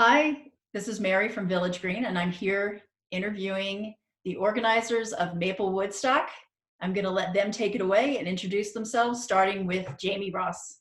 Hi, this is Mary from Village Green, and I'm here interviewing the organizers of Maplewood Woodstock. I'm going to let them take it away and introduce themselves, starting with Jamie Ross.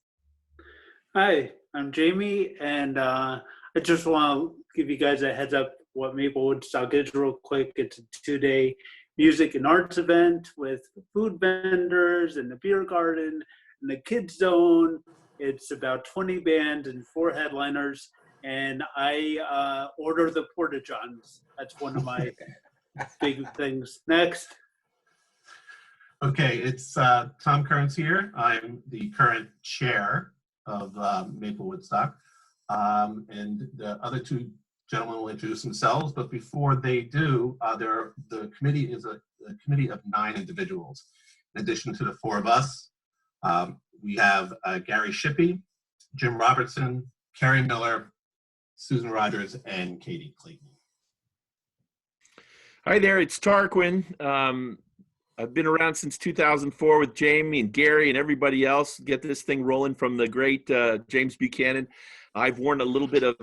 Hi, I'm Jamie, and I just want to give you guys a heads up what Maplewood Woodstock is real quick. It's a 2-day music and arts event with food vendors and the beer garden and the kids zone. It's about 20 bands and 4 headliners, and I order the porta-johns. That's one of my big things. Next. Okay, it's Tom Kearns here. I'm the current chair of Maplewood Woodstock. And the other two gentlemen will introduce themselves, but before they do, the committee is a committee of 9 individuals. In addition to the 4 of us, we have Gary Shippey, Jim Robertson, Carrie Miller, Susan Rogers, and Katie Clayton. Hi there, it's Tarquin. I've been around since 2004 with Jamie and Gary and everybody else. Get this thing rolling from the great James Buchanan. I've worn a little bit of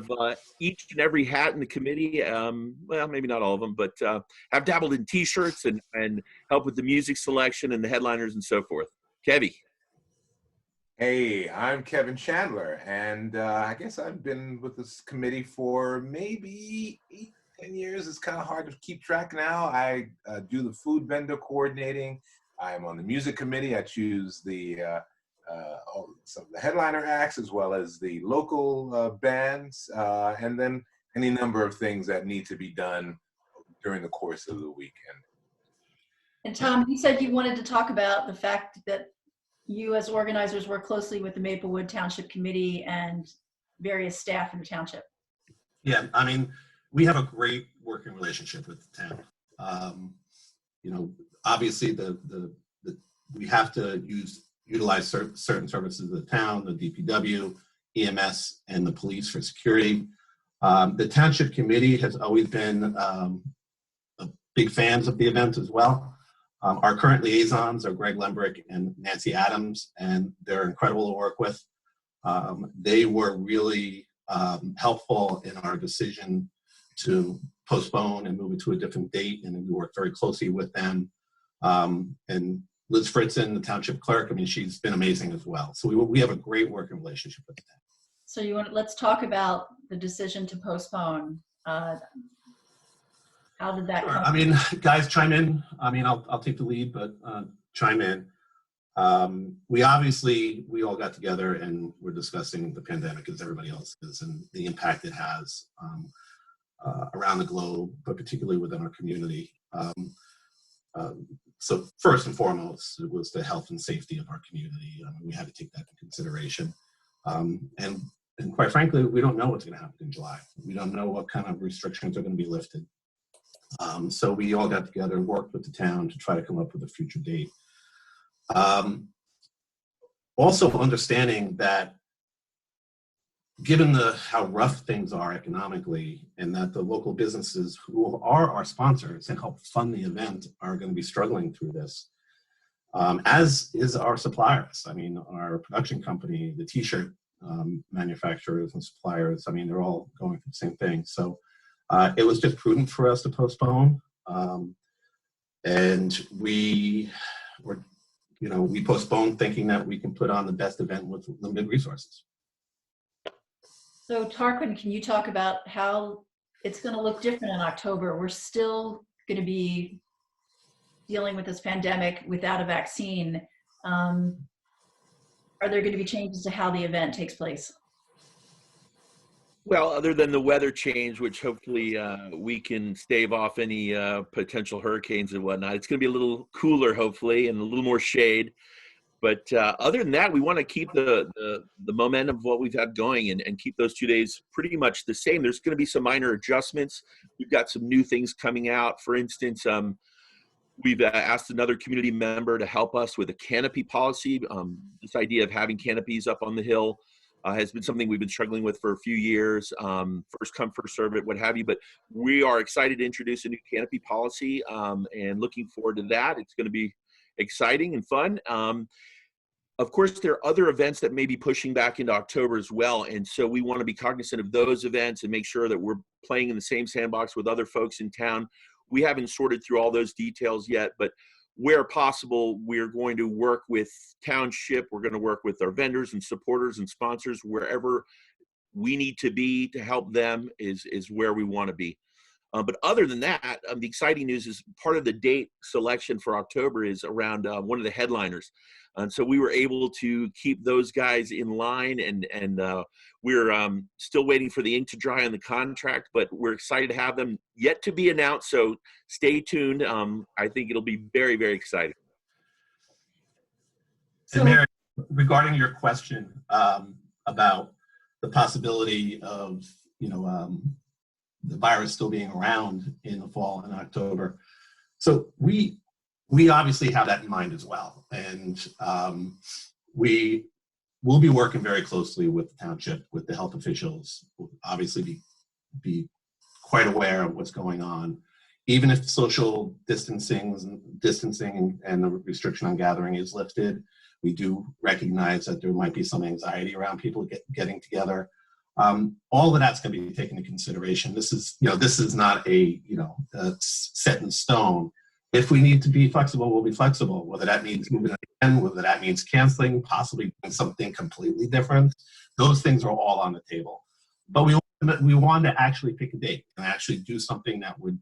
each and every hat in the committee. Well, maybe not all of them, but I've dabbled in T-shirts and helped with the music selection and the headliners and so forth. Kevy. Hey, I'm Kevin Chandler, and I guess I've been with this committee for maybe 10 years. It's kind of hard to keep track now. I do the food vendor coordinating. I'm on the music committee. I choose some of the headliner acts as well as the local bands, and then any number of things that need to be done during the course of the weekend. And Tom, you said you wanted to talk about the fact that you as organizers work closely with the Maplewood Township Committee and various staff in the township. Yeah, I mean, we have a great working relationship with the town. You know, obviously we have to utilize certain services of the town, the DPW, EMS, and the police for security. The Township Committee has always been big fans of the event as well. Our current liaisons are Greg Lembrick and Nancy Adams, and they're incredible to work with. They were really helpful in our decision to postpone and move it to a different date, and we worked very closely with them. And Liz Fritzen, the township clerk, I mean, she's been amazing as well. So we have a great working relationship with them. So let's talk about the decision to postpone. How did that come? I mean, guys, chime in. I mean, I'll take the lead, but chime in. We all got together and we're discussing the pandemic as everybody else is and the impact it has around the globe, but particularly within our community. So first and foremost, it was the health and safety of our community. We had to take that into consideration. And quite frankly, we don't know what's going to happen in July. We don't know what kind of restrictions are going to be lifted. So we all got together and worked with the town to try to come up with a future date. Also understanding that given how rough things are economically and that the local businesses who are our sponsors and help fund the event are going to be struggling through this, as is our suppliers. I mean, our production company, the T-shirt manufacturers and suppliers, I mean, they're all going through the same thing. So it was just prudent for us to postpone. And we postponed thinking that we can put on the best event with limited resources. So Tarquin, can you talk about how it's going to look different in October? We're still going to be dealing with this pandemic without a vaccine. Are there going to be changes to how the event takes place? Well, other than the weather change, which hopefully we can stave off any potential hurricanes and whatnot, it's going to be a little cooler, hopefully, and a little more shade. But other than that, we want to keep the momentum of what we've had going and keep those 2 days pretty much the same. There's going to be some minor adjustments. We've got some new things coming out. For instance, we've asked another community member to help us with a canopy policy. This idea of having canopies up on the hill has been something we've been struggling with for a few years. First come, first serve it, what have you. But we are excited to introduce a new canopy policy and looking forward to that. It's going to be exciting and fun. of course, there are other events that may be pushing back into October as well. And so we want to be cognizant of those events and make sure that we're playing in the same sandbox with other folks in town. We haven't sorted through all those details yet, but where possible, we're going to work with Township. We're going to work with our vendors and supporters and sponsors. Wherever we need to be to help them is where we want to be. But other than that, the exciting news is part of the date selection for October is around one of the headliners. And so we were able to keep those guys in line, and we're still waiting for the ink to dry on the contract, but we're excited to have them, yet to be announced. So stay tuned. I think it'll be very, very exciting. And Mary, regarding your question about the possibility of, the virus still being around in the fall and October. So we obviously have that in mind as well. And we will be working very closely with the township, with the health officials. We'll obviously be quite aware of what's going on. Even if social distancing and the restriction on gathering is lifted, we do recognize that there might be some anxiety around people getting together. All of that's going to be taken into consideration. This is not a set in stone. If we need to be flexible, we'll be flexible. Whether that means moving it again, whether that means canceling, possibly doing something completely different, those things are all on the table. But we wanted to actually pick a date and actually do something that would,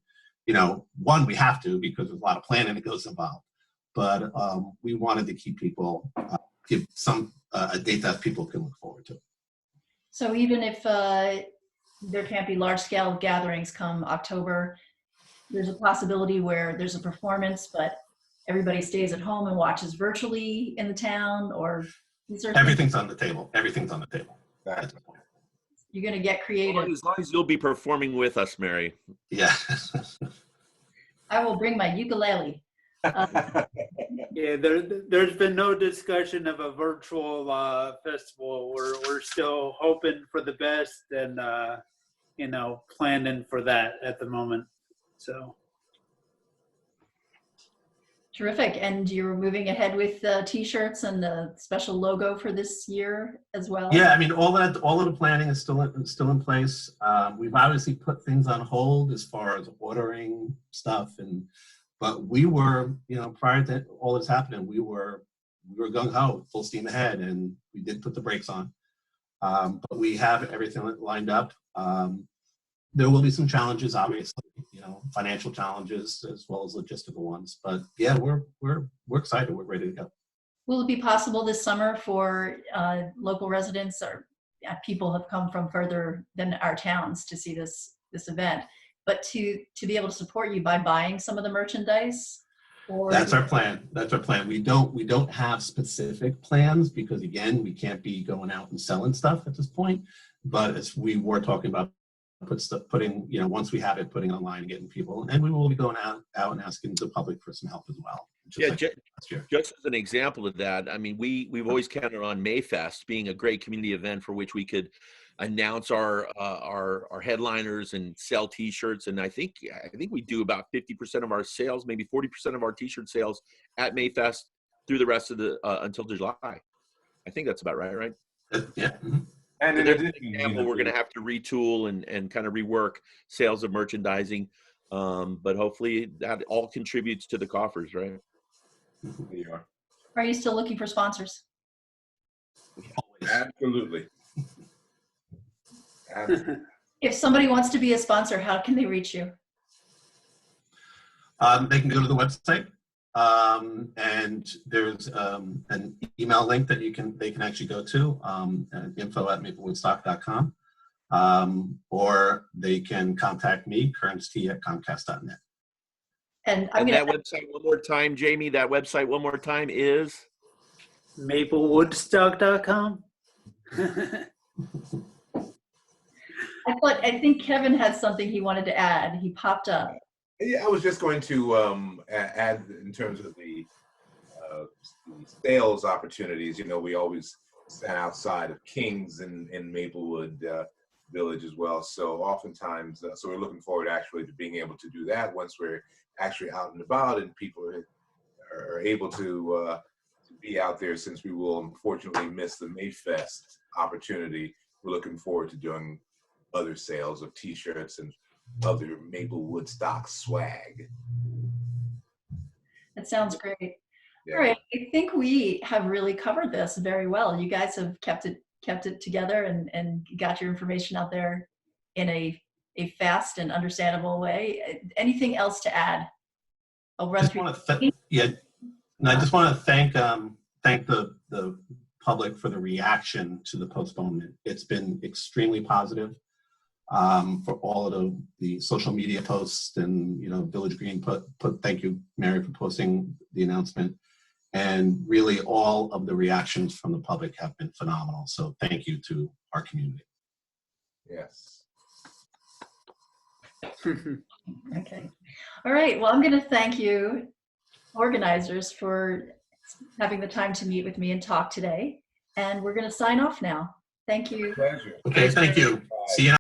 one, we have to because there's a lot of planning that goes involved. But we wanted to keep people give a date that people can look forward to. So even if there can't be large-scale gatherings come October, there's a possibility where there's a performance, but everybody stays at home and watches virtually in the town, or everything's on the table. Everything's on the table. You're going to get creative. As long as you'll be performing with us, Mary. Yeah. I will bring my ukulele. Yeah, there's been no discussion of a virtual festival. We're still hoping for the best and planning for that at the moment. So Terrific. And you're moving ahead with T-shirts and the special logo for this year as well? Yeah, I mean, all of the planning is still in place. We've obviously put things on hold as far as ordering stuff, but we were, prior to all this happening, we were gung ho, full steam ahead, and we did put the brakes on. But we have everything lined up. There will be some challenges, obviously, financial challenges as well as logistical ones. But yeah, we're excited. We're ready to go. Will it be possible this summer for local residents or people have come from further than our towns to see this event, but to be able to support you by buying some of the merchandise? Or That's our plan. That's our plan. We don't have specific plans because, again, we can't be going out and selling stuff at this point. But as we were talking about, putting once we have it, putting online and getting people, and we will be going out and asking the public for some help as well. Just as an example of that, I mean, we've always counted on Mayfest being a great community event for which we could announce our headliners and sell T-shirts, and I think we do about 50% of our sales, maybe 40% of our T-shirt sales at Mayfest through the rest of the until July. I think that's about right? Yeah. And in addition, we're going to have to retool and kind of rework sales of merchandising, but hopefully that all contributes to the coffers, right? We are. are you still looking for sponsors? Absolutely. If somebody wants to be a sponsor, how can they reach you? They can go to the website, and there's an email link that they can actually go to, info@maplewoodstock.com, or they can contact me, KearnsT@comcast.net. And that website one more time, Jamie, that website one more time is? Maplewoodstock.com. I think Kevin had something he wanted to add. He popped up. Yeah, I was just going to add in terms of the sales opportunities. We always stand outside of King's in Maplewood Village as well. So oftentimes, so we're looking forward actually to being able to do that once we're actually out and about and people are able to be out there since we will unfortunately miss the Mayfest opportunity. We're looking forward to doing other sales of T-shirts and other Maplewood stock swag. That sounds great. Yeah. All right, I think we have really covered this very well. You guys have kept it together and got your information out there in a fast and understandable way. Anything else to add? I'll run Just through. want to I just want to thank the public for the reaction to the postponement. It's been extremely positive. For all of the social media posts, and Village Green put thank you, Mary, for posting the announcement, and really all of the reactions from the public have been phenomenal. So thank you to our community. Yes. Okay. All right. Well, I'm going to thank you, organizers, for having the time to meet with me and talk today. And we're going to sign off now. Thank you. Pleasure. Okay, thank you. See you